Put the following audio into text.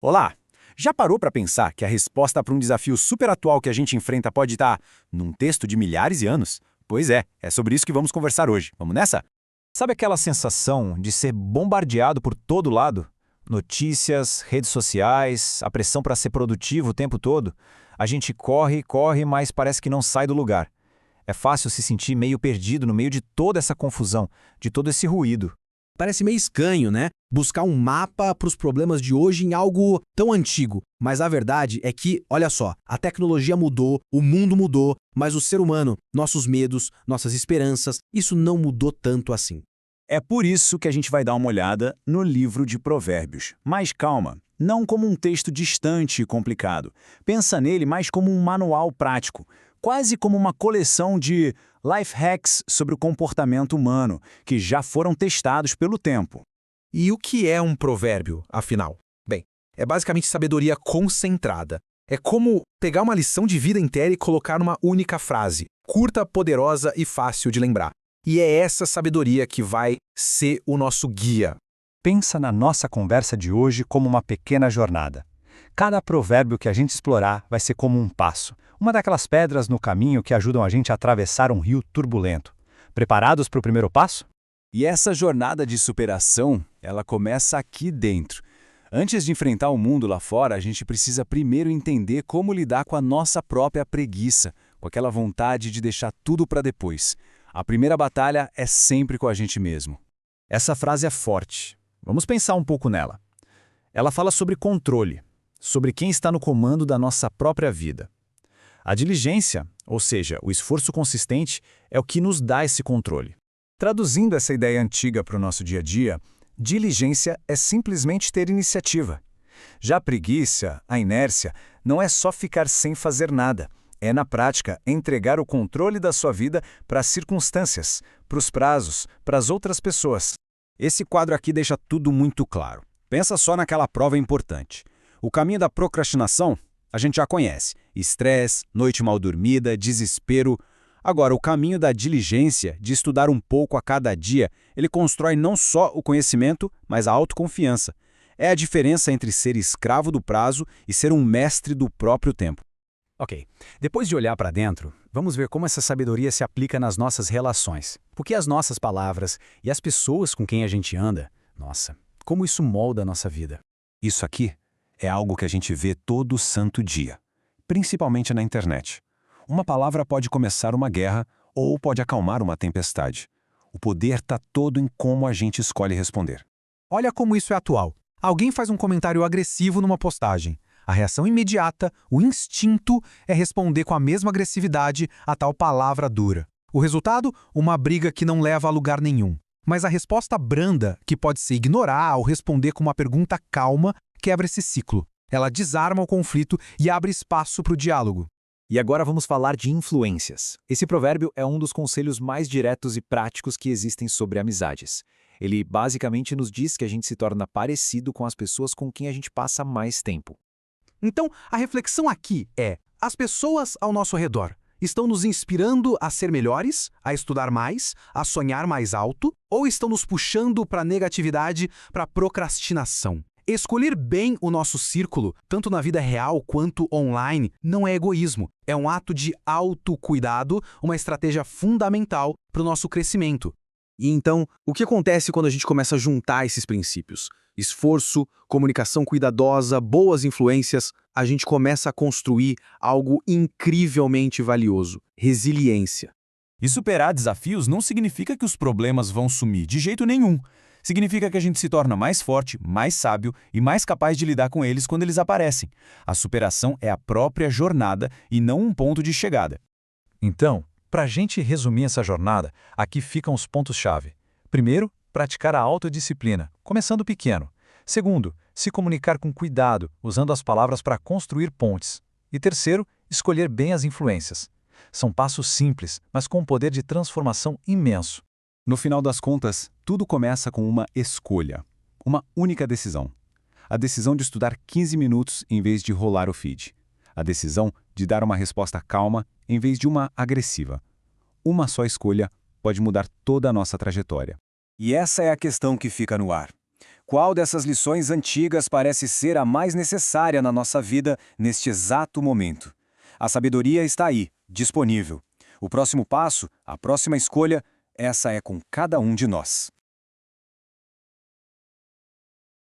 Olá! Já parou para pensar que a resposta para um desafio super atual que a gente enfrenta pode estar num texto de milhares de anos? Pois é sobre isso que vamos conversar hoje. Vamos nessa? Sabe aquela sensação de ser bombardeado por todo lado? Notícias, redes sociais, a pressão para ser produtivo o tempo todo? A gente corre, corre, mas parece que não sai do lugar. É fácil se sentir meio perdido no meio de toda essa confusão, de todo esse ruído. Parece meio escanho, né? Buscar um mapa para os problemas de hoje em algo tão antigo. Mas a verdade é que, olha só, a tecnologia mudou, o mundo mudou, mas o ser humano, nossos medos, nossas esperanças, isso não mudou tanto assim. É por isso que a gente vai dar uma olhada no livro de Provérbios. Mas calma, não como um texto distante e complicado. Pensa nele mais como um manual prático, quase como uma coleção de life hacks sobre o comportamento humano, que já foram testados pelo tempo. E o que é um provérbio, afinal? Bem, é basicamente sabedoria concentrada. É como pegar uma lição de vida inteira e colocar numa única frase, curta, poderosa e fácil de lembrar. E é essa sabedoria que vai ser o nosso guia. Pensa na nossa conversa de hoje como uma pequena jornada. Cada provérbio que a gente explorar vai ser como um passo, uma daquelas pedras no caminho que ajudam a gente a atravessar um rio turbulento. Preparados para o primeiro passo? E essa jornada de superação, ela começa aqui dentro. Antes de enfrentar o mundo lá fora, a gente precisa primeiro entender como lidar com a nossa própria preguiça, com aquela vontade de deixar tudo para depois. A primeira batalha é sempre com a gente mesmo. Essa frase é forte. Vamos pensar um pouco nela. Ela fala sobre controle, sobre quem está no comando da nossa própria vida. A diligência, ou seja, o esforço consistente, é o que nos dá esse controle. Traduzindo essa ideia antiga para o nosso dia a dia, diligência é simplesmente ter iniciativa. Já a preguiça, a inércia, não é só ficar sem fazer nada. É, na prática, entregar o controle da sua vida para as circunstâncias, para os prazos, para as outras pessoas. Esse quadro aqui deixa tudo muito claro. Pensa só naquela prova importante. O caminho da procrastinação, a gente já conhece. Estresse, noite mal dormida, desespero. Agora, o caminho da diligência, de estudar um pouco a cada dia, ele constrói não só o conhecimento, mas a autoconfiança. É a diferença entre ser escravo do prazo e ser um mestre do próprio tempo. Ok, depois de olhar para dentro, vamos ver como essa sabedoria se aplica nas nossas relações. Porque as nossas palavras e as pessoas com quem a gente anda, nossa, como isso molda a nossa vida. Isso aqui é algo que a gente vê todo santo dia, principalmente na internet. Uma palavra pode começar uma guerra ou pode acalmar uma tempestade. O poder está todo em como a gente escolhe responder. Olha como isso é atual. Alguém faz um comentário agressivo numa postagem. A reação imediata, o instinto, é responder com a mesma agressividade a tal palavra dura. O resultado? Uma briga que não leva a lugar nenhum. Mas a resposta branda, que pode ser ignorar ou responder com uma pergunta calma, quebra esse ciclo. Ela desarma o conflito e abre espaço para o diálogo. E agora vamos falar de influências. Esse provérbio é um dos conselhos mais diretos e práticos que existem sobre amizades. Ele basicamente nos diz que a gente se torna parecido com as pessoas com quem a gente passa mais tempo. Então, a reflexão aqui é: as pessoas ao nosso redor estão nos inspirando a ser melhores, a estudar mais, a sonhar mais alto, ou estão nos puxando para a negatividade, para a procrastinação? Escolher bem o nosso círculo, tanto na vida real quanto online, não é egoísmo. É um ato de autocuidado, uma estratégia fundamental para o nosso crescimento. E então, o que acontece quando a gente começa a juntar esses princípios? Esforço, comunicação cuidadosa, boas influências, a gente começa a construir algo incrivelmente valioso: resiliência. E superar desafios não significa que os problemas vão sumir de jeito nenhum. Significa que a gente se torna mais forte, mais sábio e mais capaz de lidar com eles quando eles aparecem. A superação é a própria jornada e não um ponto de chegada. Então, para a gente resumir essa jornada, aqui ficam os pontos-chave. Primeiro, praticar a autodisciplina, começando pequeno. Segundo, se comunicar com cuidado, usando as palavras para construir pontes. E terceiro, escolher bem as influências. São passos simples, mas com um poder de transformação imenso. No final das contas, tudo começa com uma escolha, uma única decisão. A decisão de estudar 15 minutos em vez de rolar o feed. A decisão de dar uma resposta calma em vez de uma agressiva. Uma só escolha pode mudar toda a nossa trajetória. E essa é a questão que fica no ar. Qual dessas lições antigas parece ser a mais necessária na nossa vida neste exato momento? A sabedoria está aí, disponível. O próximo passo, a próxima escolha, essa é com cada um de nós.